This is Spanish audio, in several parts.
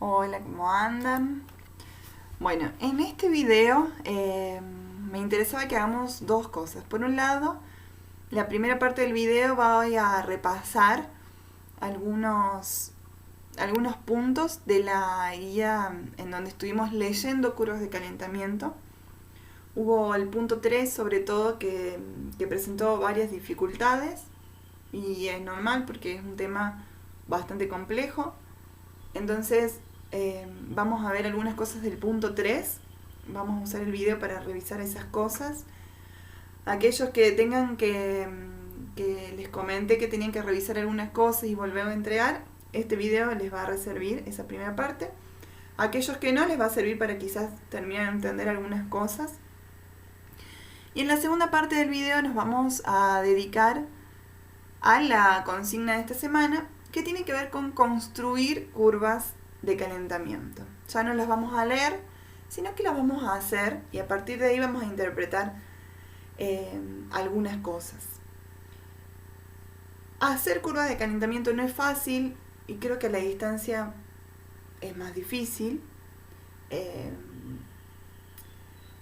Hola, ¿cómo andan? Bueno, en este video me interesaba que hagamos dos cosas. Por un lado, la primera parte del video voy a repasar algunos, algunos puntos de la guía en donde estuvimos leyendo curvas de calentamiento. Hubo el punto 3 sobre todo que presentó varias dificultades y es normal porque es un tema bastante complejo. Entonces vamos a ver algunas cosas del punto 3. Vamos a usar el video para revisar esas cosas. Aquellos que tengan que les comenté que tenían que revisar algunas cosas y volver a entregar, este video les va a servir esa primera parte. Aquellos que no, les va a servir para quizás terminar de entender algunas cosas. Y en la segunda parte del video nos vamos a dedicar a la consigna de esta semana, que tiene que ver con construir curvas de calentamiento. Ya no las vamos a leer, sino que las vamos a hacer y a partir de ahí vamos a interpretar algunas cosas. Hacer curvas de calentamiento no es fácil y creo que a la distancia es más difícil.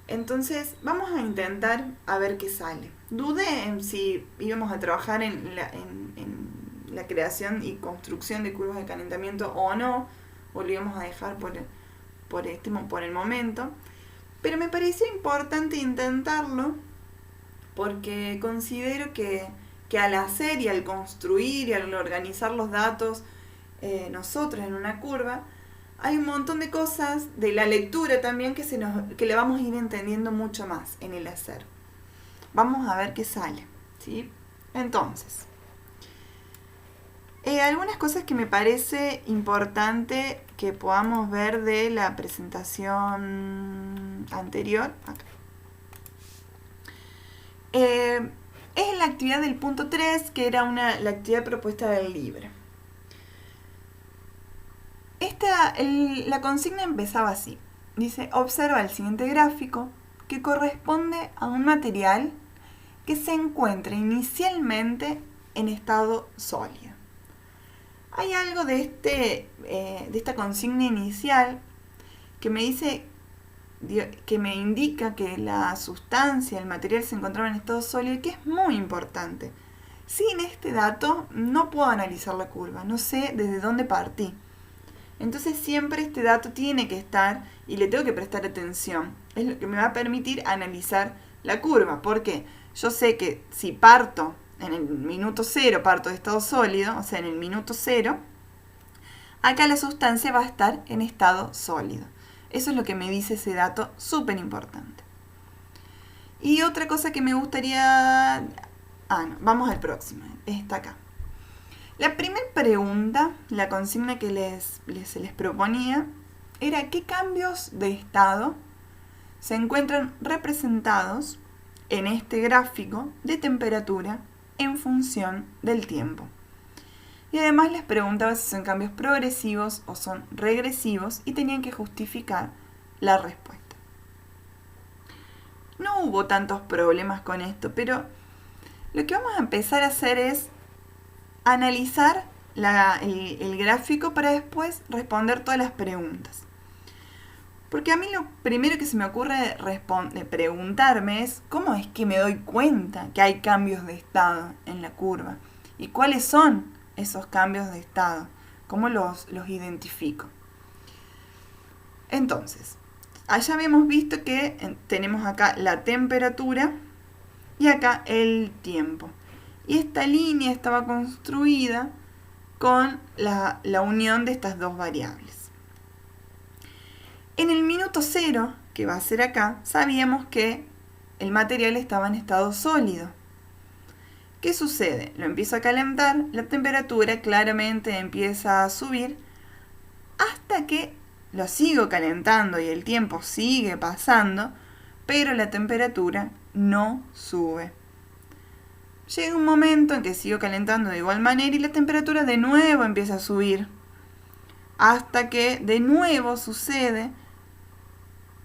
Entonces vamos a intentar a ver qué sale. Dudé en si íbamos a trabajar en la creación y construcción de curvas de calentamiento o no, o lo íbamos a dejar por el momento. Pero me pareció importante intentarlo porque considero que al hacer y al construir y al organizar los datos nosotros en una curva, hay un montón de cosas de la lectura también que le vamos a ir entendiendo mucho más en el hacer. Vamos a ver qué sale, ¿sí? Entonces, algunas cosas que me parece importante que podamos ver de la presentación anterior. Acá. Es la actividad del punto 3, que era la actividad propuesta del libro. La consigna empezaba así. Dice, observa el siguiente gráfico que corresponde a un material que se encuentra inicialmente en estado sólido. Hay algo de esta consigna inicial que me dice, que me indica que la sustancia, el material se encontraba en estado sólido y que es muy importante. Sin este dato no puedo analizar la curva, no sé desde dónde partí. Entonces siempre este dato tiene que estar y le tengo que prestar atención. Es lo que me va a permitir analizar la curva. ¿Por qué? Yo sé que si parto en el minuto 0, parto de estado sólido, o sea, en el minuto 0, acá la sustancia va a estar en estado sólido. Eso es lo que me dice ese dato súper importante. Y otra cosa que me gustaría... no, vamos al próximo. Está acá. La primera pregunta, la consigna que se les proponía, era qué cambios de estado se encuentran representados en este gráfico de temperatura en función del tiempo. Y además les preguntaba si son cambios progresivos o son regresivos y tenían que justificar la respuesta. No hubo tantos problemas con esto, pero lo que vamos a empezar a hacer es analizar el gráfico para después responder todas las preguntas. Porque a mí lo primero que se me ocurre preguntarme es cómo es que me doy cuenta que hay cambios de estado en la curva y cuáles son esos cambios de estado, cómo los identifico. Entonces, allá habíamos visto que tenemos acá la temperatura y acá el tiempo. Y esta línea estaba construida con la unión de estas dos variables. En el minuto 0, que va a ser acá, sabíamos que el material estaba en estado sólido. ¿Qué sucede? Lo empiezo a calentar, la temperatura claramente empieza a subir hasta que lo sigo calentando y el tiempo sigue pasando, pero la temperatura no sube. Llega un momento en que sigo calentando de igual manera y la temperatura de nuevo empieza a subir. Hasta que de nuevo sucede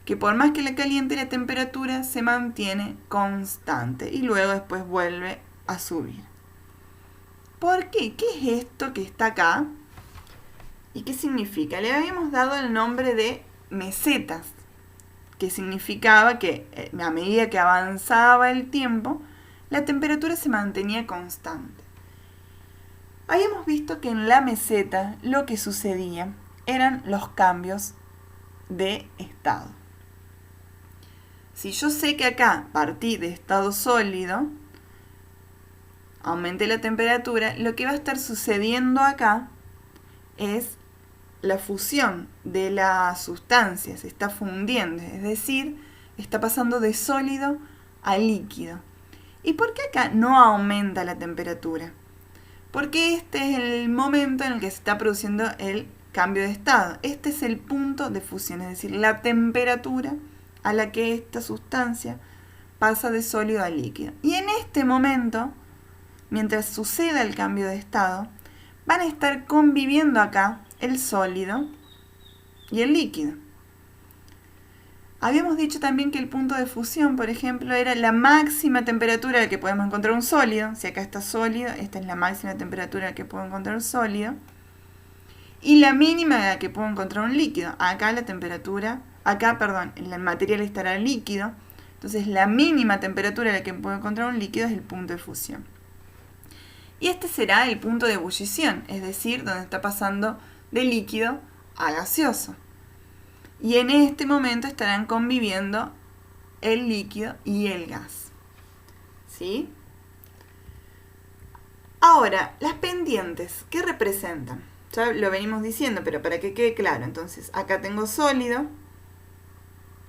que por más que la caliente, la temperatura se mantiene constante y luego después vuelve a subir. ¿Por qué? ¿Qué es esto que está acá? ¿Y qué significa? Le habíamos dado el nombre de mesetas, que significaba que a medida que avanzaba el tiempo, la temperatura se mantenía constante. Habíamos visto que en la meseta lo que sucedía eran los cambios de estado. Si yo sé que acá partí de estado sólido, aumenté la temperatura, lo que va a estar sucediendo acá es la fusión de la sustancia, se está fundiendo, es decir, está pasando de sólido a líquido. ¿Y por qué acá no aumenta la temperatura? Porque este es el momento en el que se está produciendo el cambio de estado. Este es el punto de fusión, es decir, la temperatura a la que esta sustancia pasa de sólido a líquido. Y en este momento, mientras suceda el cambio de estado, van a estar conviviendo acá el sólido y el líquido. Habíamos dicho también que el punto de fusión, por ejemplo, era la máxima temperatura a la que podemos encontrar un sólido. Si acá está sólido, esta es la máxima temperatura a la que puedo encontrar un sólido. Y la mínima a la que puedo encontrar un líquido. Acá el material estará líquido. Entonces la mínima temperatura a la que puedo encontrar un líquido es el punto de fusión. Y este será el punto de ebullición, es decir, donde está pasando de líquido a gaseoso. Y en este momento estarán conviviendo el líquido y el gas. ¿Sí? Ahora, las pendientes, ¿qué representan? Ya lo venimos diciendo, pero para que quede claro. Entonces, acá tengo sólido,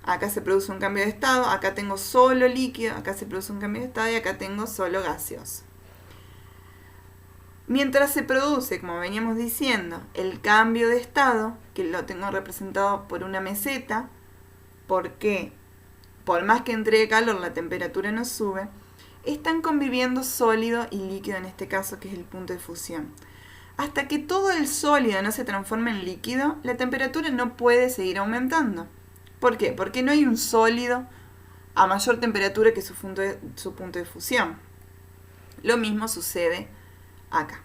acá se produce un cambio de estado, acá tengo solo líquido, acá se produce un cambio de estado y acá tengo solo gaseoso. Mientras se produce, como veníamos diciendo, el cambio de estado, que lo tengo representado por una meseta, porque por más que entregue calor la temperatura no sube, están conviviendo sólido y líquido en este caso, que es el punto de fusión. Hasta que todo el sólido no se transforme en líquido, la temperatura no puede seguir aumentando. ¿Por qué? Porque no hay un sólido a mayor temperatura que su punto de fusión. Lo mismo sucede acá.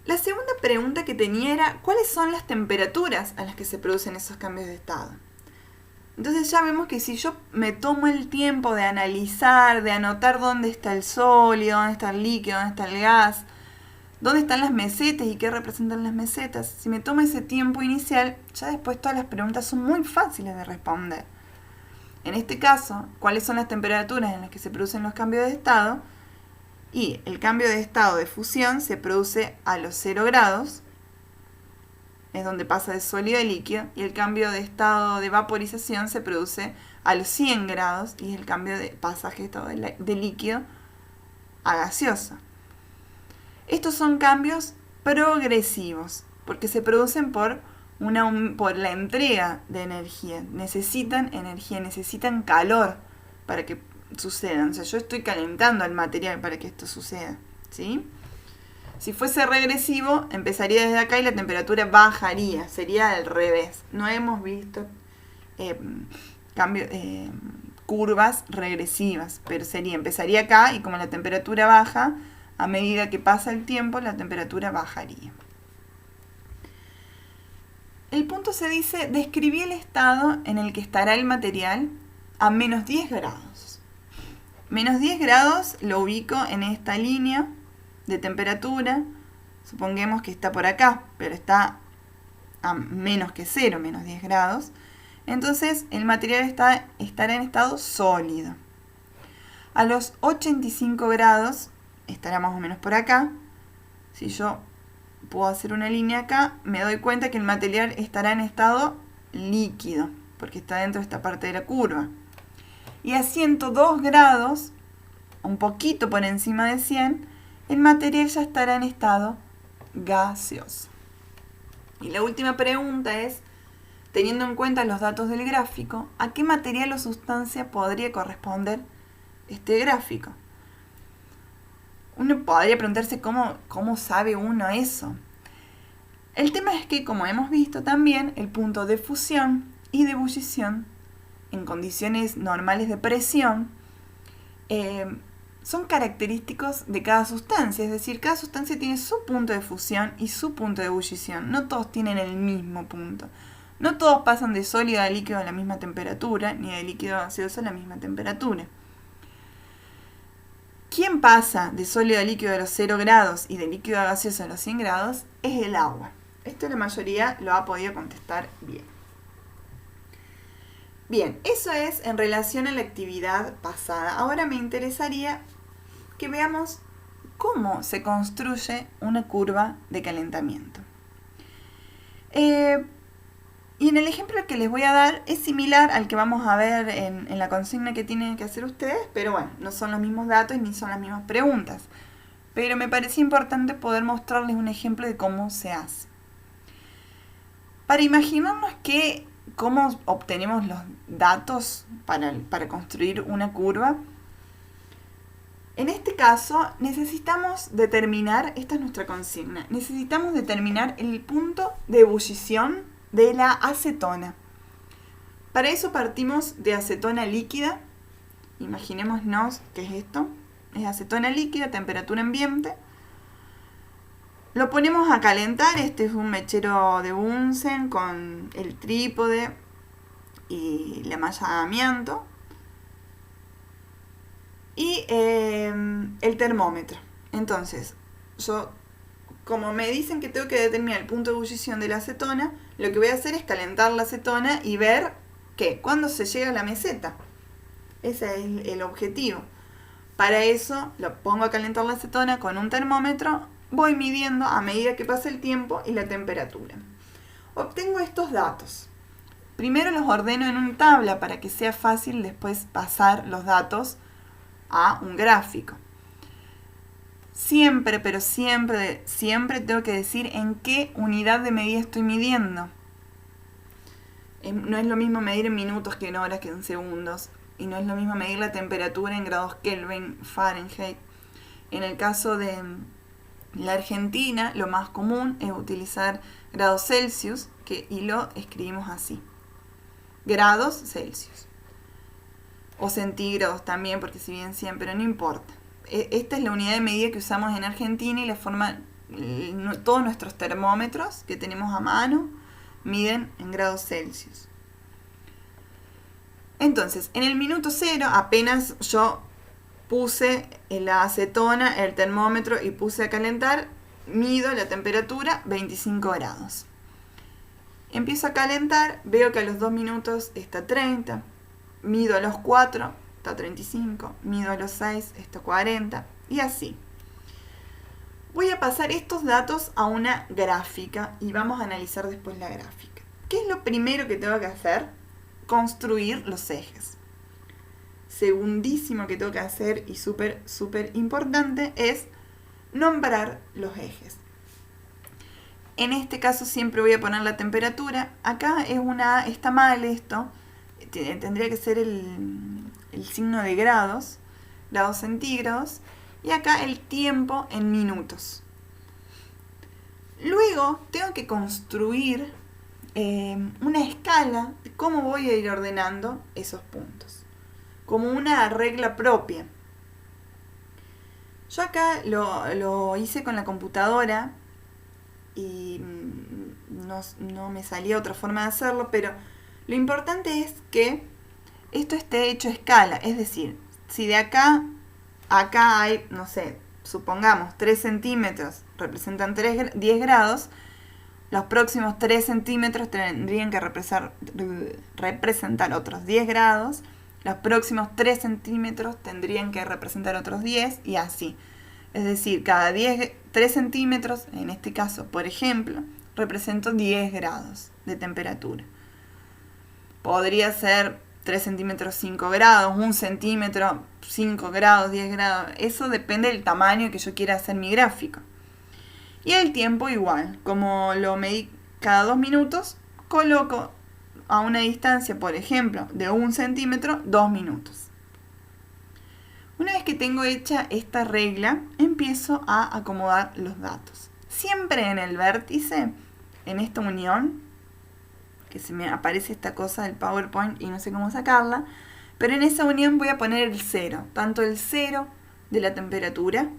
La segunda pregunta que tenía era, ¿cuáles son las temperaturas a las que se producen esos cambios de estado? Entonces ya vemos que si yo me tomo el tiempo de analizar, de anotar dónde está el sólido, dónde está el líquido, dónde está el gas, dónde están las mesetas y qué representan las mesetas, si me tomo ese tiempo inicial, ya después todas las preguntas son muy fáciles de responder. En este caso, ¿cuáles son las temperaturas en las que se producen los cambios de estado? Y el cambio de estado de fusión se produce a los 0 grados, es donde pasa de sólido a líquido, y el cambio de estado de vaporización se produce a los 100 grados, y es el cambio de pasaje de estado de líquido a gaseoso. Estos son cambios progresivos, porque se producen por la entrega de energía. Necesitan energía, necesitan calor para que sucedan. O sea, yo estoy calentando el material para que esto suceda, ¿sí? Si fuese regresivo, empezaría desde acá y la temperatura bajaría. Sería al revés. No hemos visto curvas regresivas, pero empezaría acá y como la temperatura baja, a medida que pasa el tiempo, la temperatura bajaría. El punto se dice, describí el estado en el que estará el material a menos 10 grados. Menos 10 grados lo ubico en esta línea de temperatura. Supongamos que está por acá, pero está a menos que 0, menos 10 grados. Entonces el material estará en estado sólido. A los 85 grados estará más o menos por acá. Si yo puedo hacer una línea acá, me doy cuenta que el material estará en estado líquido, porque está dentro de esta parte de la curva. Y a 102 grados, un poquito por encima de 100, el material ya estará en estado gaseoso. Y la última pregunta es, teniendo en cuenta los datos del gráfico, ¿a qué material o sustancia podría corresponder este gráfico? Uno podría preguntarse cómo sabe uno eso. El tema es que, como hemos visto también, el punto de fusión y de ebullición en condiciones normales de presión son característicos de cada sustancia, es decir, cada sustancia tiene su punto de fusión y su punto de ebullición. No todos tienen el mismo punto. No todos pasan de sólido a líquido a la misma temperatura, ni de líquido a gaseoso a la misma temperatura. ¿Quién pasa de sólido a líquido a los 0 grados y de líquido a gaseoso a los 100 grados? Es el agua. Esto la mayoría lo ha podido contestar bien. Bien, eso es en relación a la actividad pasada. Ahora me interesaría que veamos cómo se construye una curva de calentamiento. Y en el ejemplo que les voy a dar es similar al que vamos a ver en la consigna que tienen que hacer ustedes, pero bueno, no son los mismos datos ni son las mismas preguntas. Pero me parece importante poder mostrarles un ejemplo de cómo se hace. Para imaginarnos cómo obtenemos los datos para construir una curva, en este caso necesitamos determinar, esta es nuestra consigna, necesitamos determinar el punto de ebullición de la acetona. Para eso partimos de acetona líquida. Imaginémonos qué es esto. Es acetona líquida, temperatura ambiente. Lo ponemos a calentar. Este es un mechero de Bunsen con el trípode y la malla de amianto. Y el termómetro. Entonces, como me dicen que tengo que determinar el punto de ebullición de la acetona, lo que voy a hacer es calentar la acetona y ver cuándo se llega a la meseta. Ese es el objetivo. Para eso lo pongo a calentar la acetona con un termómetro, voy midiendo a medida que pasa el tiempo y la temperatura. Obtengo estos datos. Primero los ordeno en una tabla para que sea fácil después pasar los datos a un gráfico. Siempre, pero siempre tengo que decir en qué unidad de medida estoy midiendo. No es lo mismo medir en minutos que en horas que en segundos. Y no es lo mismo medir la temperatura en grados Kelvin, Fahrenheit. En el caso de la Argentina, lo más común es utilizar grados Celsius, y lo escribimos así. Grados Celsius. O centígrados también, porque si bien siempre, pero no importa. Esta es la unidad de medida que usamos en Argentina y la forma, todos nuestros termómetros que tenemos a mano miden en grados Celsius. Entonces, en el minuto 0, apenas yo puse la acetona, el termómetro y puse a calentar, mido la temperatura 25 grados. Empiezo a calentar, veo que a los 2 minutos está 30, mido a los 4, está 35, mido a los 6, está 40, y así. Voy a pasar estos datos a una gráfica y vamos a analizar después la gráfica. ¿Qué es lo primero que tengo que hacer? Construir los ejes. Segundísimo que tengo que hacer y súper importante es nombrar los ejes. En este caso siempre voy a poner la temperatura. Acá está mal esto. Tendría que ser el signo de grados centígrados, y acá el tiempo en minutos. Luego tengo que construir una escala de cómo voy a ir ordenando esos puntos, como una regla propia. Yo acá lo hice con la computadora y no me salía otra forma de hacerlo, pero lo importante es que esto esté hecho a escala, es decir, si de acá hay, no sé, supongamos 3 centímetros representan 10 grados, los próximos 3 centímetros tendrían que representar otros 10 grados, los próximos 3 centímetros tendrían que representar otros 10 y así. Es decir, cada 3 centímetros, en este caso, por ejemplo, represento 10 grados de temperatura. Podría ser 3 centímetros 5 grados, 1 centímetro 5 grados, 10 grados. Eso depende del tamaño que yo quiera hacer mi gráfico. Y el tiempo igual. Como lo medí cada 2 minutos, coloco a una distancia, por ejemplo, de 1 centímetro, 2 minutos. Una vez que tengo hecha esta regla, empiezo a acomodar los datos. Siempre en el vértice, en esta unión, que se me aparece esta cosa del PowerPoint y no sé cómo sacarla, pero en esa unión voy a poner el 0, tanto el 0 de la temperatura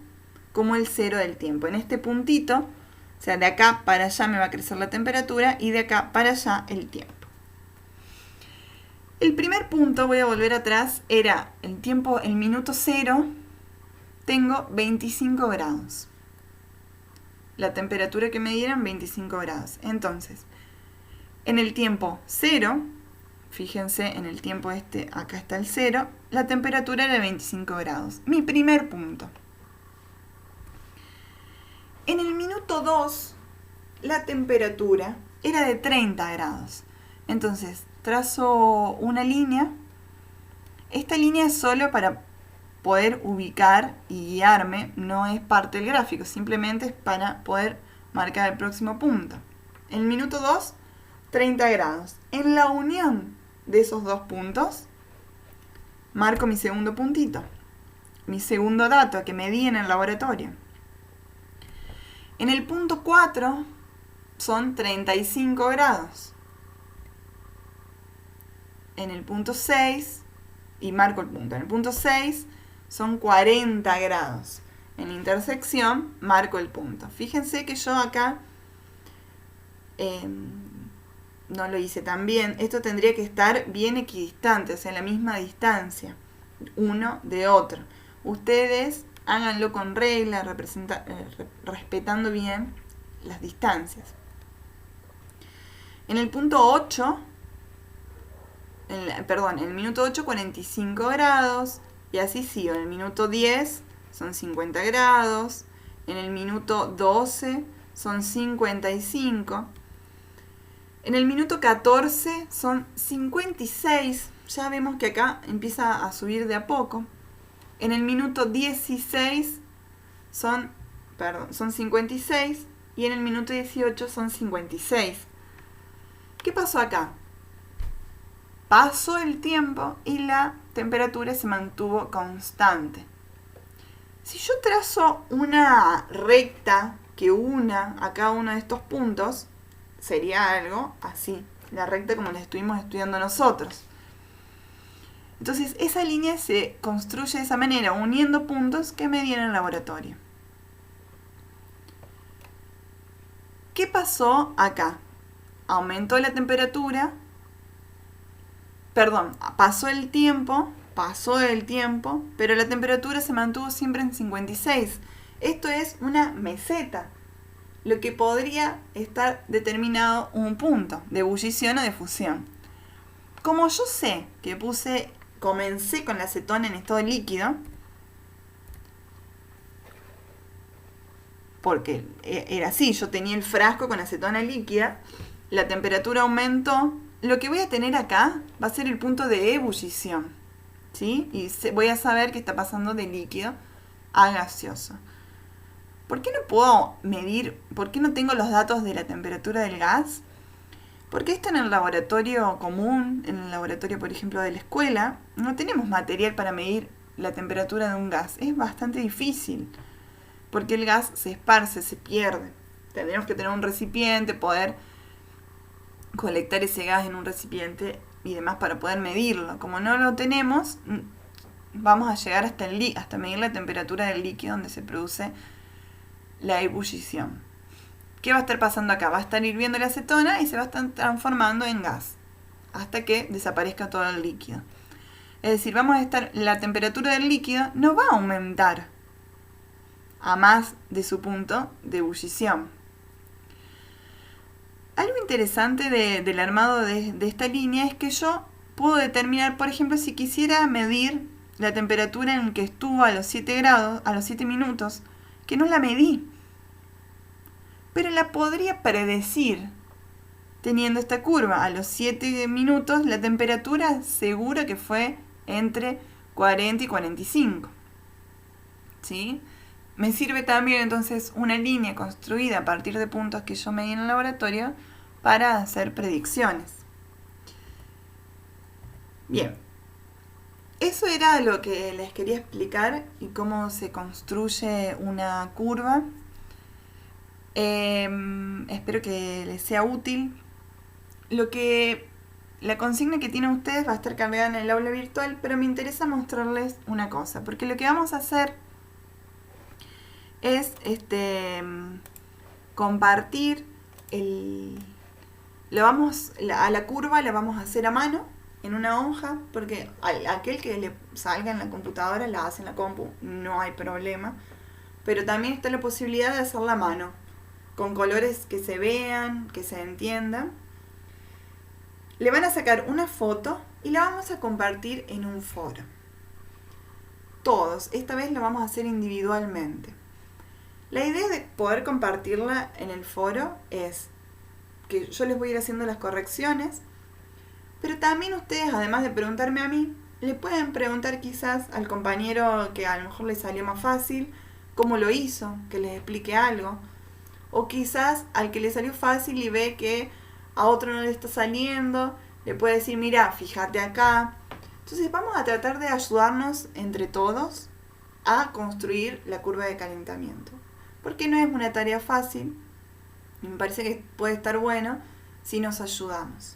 como el 0 del tiempo. En este puntito, o sea, de acá para allá me va a crecer la temperatura y de acá para allá el tiempo. El primer punto, voy a volver atrás, era el tiempo, el minuto 0, tengo 25 grados. La temperatura que me dieron, 25 grados. Entonces, en el tiempo 0, fíjense en el tiempo este, acá está el 0, la temperatura era de 25 grados. Mi primer punto. En el minuto 2, la temperatura era de 30 grados. Entonces, trazo una línea. Esta línea es solo para poder ubicar y guiarme, no es parte del gráfico, simplemente es para poder marcar el próximo punto. En el minuto 2, 30 grados. En la unión de esos dos puntos, marco mi segundo puntito, mi segundo dato que medí en el laboratorio. En el punto 4 son 35 grados. En el punto 6, y marco el punto, en el punto 6 son 40 grados. En la intersección marco el punto. Fíjense que yo acá no lo hice tan bien. Esto tendría que estar bien equidistante, o sea, en la misma distancia, uno de otro. Ustedes háganlo con regla, respetando bien las distancias. En el punto 8, en el minuto 8, 45 grados. Y así sigo. En el minuto 10 son 50 grados. En el minuto 12 son 55. En el minuto 14 son 56. Ya vemos que acá empieza a subir de a poco. En el minuto 16 son 56. Y en el minuto 18 son 56. ¿Qué pasó acá? Pasó el tiempo y la temperatura se mantuvo constante. Si yo trazo una recta que una a cada uno de estos puntos, sería algo así, la recta como la estuvimos estudiando nosotros. Entonces esa línea se construye de esa manera, uniendo puntos que medí en el laboratorio. ¿Qué pasó acá? Aumentó la temperatura. Pasó el tiempo, pero la temperatura se mantuvo siempre en 56. Esto es una meseta, lo que podría estar determinado un punto de ebullición o de fusión. Como yo sé que comencé con la acetona en estado líquido, porque era así, yo tenía el frasco con acetona líquida, la temperatura aumentó. Lo que voy a tener acá va a ser el punto de ebullición, ¿sí? Y voy a saber qué está pasando de líquido a gaseoso. ¿Por qué no puedo medir, por qué no tengo los datos de la temperatura del gas? Porque esto en el laboratorio común, en el laboratorio, por ejemplo, de la escuela, no tenemos material para medir la temperatura de un gas. Es bastante difícil, porque el gas se esparce, se pierde. Tendríamos que tener un recipiente, poder colectar ese gas en un recipiente y demás para poder medirlo. Como no lo tenemos, vamos a llegar hasta medir la temperatura del líquido donde se produce la ebullición. ¿Qué va a estar pasando acá? Va a estar hirviendo la acetona y se va a estar transformando en gas hasta que desaparezca todo el líquido. Es decir, la temperatura del líquido no va a aumentar a más de su punto de ebullición. Algo interesante del armado de esta línea es que yo puedo determinar, por ejemplo, si quisiera medir la temperatura en que estuvo a los 7 grados, a los 7 minutos, que no la medí, pero la podría predecir teniendo esta curva. A los 7 minutos la temperatura segura que fue entre 40 y 45. ¿Sí? Me sirve también entonces una línea construida a partir de puntos que yo medí en el laboratorio para hacer predicciones. Bien, eso era lo que les quería explicar y cómo se construye una curva. Espero que les sea útil. La consigna que tienen ustedes va a estar cargada en el aula virtual, pero me interesa mostrarles una cosa, porque lo que vamos a hacer es compartir a la curva la vamos a hacer a mano en una hoja, porque aquel que le salga en la computadora la hace en la compu, no hay problema. Pero también está la posibilidad de hacerla a mano, con colores que se vean, que se entiendan. Le van a sacar una foto y la vamos a compartir en un foro. Todos, esta vez lo vamos a hacer individualmente. La idea de poder compartirla en el foro es que yo les voy a ir haciendo las correcciones, pero también ustedes, además de preguntarme a mí, le pueden preguntar quizás al compañero que a lo mejor le salió más fácil, cómo lo hizo, que les explique algo. O quizás al que le salió fácil y ve que a otro no le está saliendo, le puede decir, mira, fíjate acá. Entonces vamos a tratar de ayudarnos entre todos a construir la curva de calentamiento. Porque no es una tarea fácil, y me parece que puede estar bueno si nos ayudamos.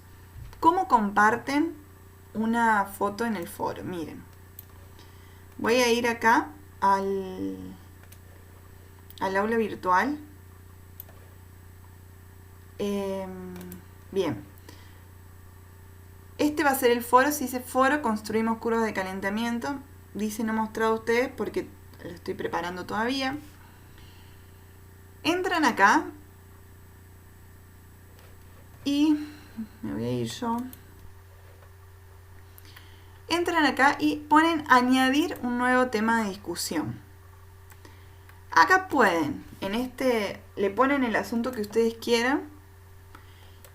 ¿Cómo comparten una foto en el foro? Miren, voy a ir acá al aula virtual. Bien, este va a ser el foro. Si dice foro, construimos curvas de calentamiento. Dice no mostrado a ustedes porque lo estoy preparando todavía. Entran acá y me voy a ir yo. Entran acá y ponen añadir un nuevo tema de discusión. Acá pueden, le ponen el asunto que ustedes quieran.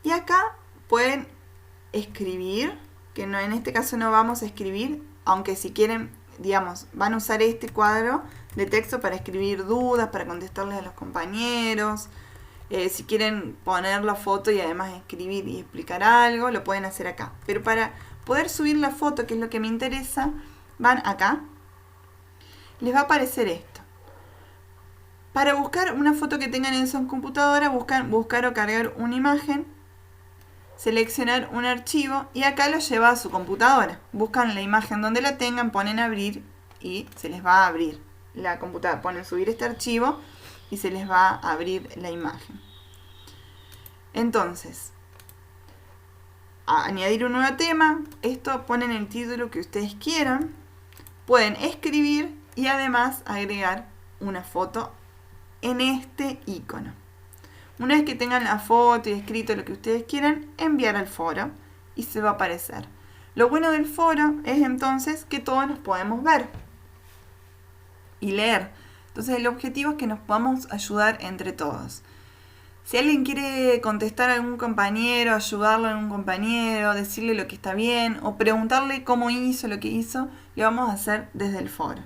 Y acá pueden escribir, que no, en este caso no vamos a escribir, aunque si quieren, digamos, van a usar este cuadro de texto para escribir dudas, para contestarles a los compañeros. Si quieren poner la foto y además escribir y explicar algo, lo pueden hacer acá. Pero para poder subir la foto, que es lo que me interesa, van acá. Les va a aparecer esto. Para buscar una foto que tengan en su computadora, buscan buscar o cargar una imagen, seleccionar un archivo y acá lo lleva a su computadora. Buscan la imagen donde la tengan, ponen abrir y se les va a abrir la computadora. Ponen subir este archivo y se les va a abrir la imagen. Entonces, a añadir un nuevo tema, esto ponen el título que ustedes quieran, pueden escribir y además agregar una foto en este icono. Una vez que tengan la foto y escrito lo que ustedes quieran, enviar al foro y se va a aparecer. Lo bueno del foro es entonces que todos nos podemos ver y leer. Entonces el objetivo es que nos podamos ayudar entre todos. Si alguien quiere contestar a algún compañero, ayudarlo a algún compañero, decirle lo que está bien o preguntarle cómo hizo lo que hizo, lo vamos a hacer desde el foro.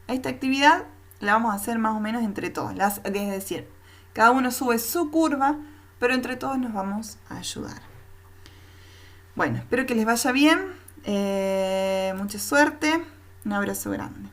Esta actividad la vamos a hacer más o menos entre todos. Es decir, cada uno sube su curva, pero entre todos nos vamos a ayudar. Bueno, espero que les vaya bien. Mucha suerte. Un abrazo grande.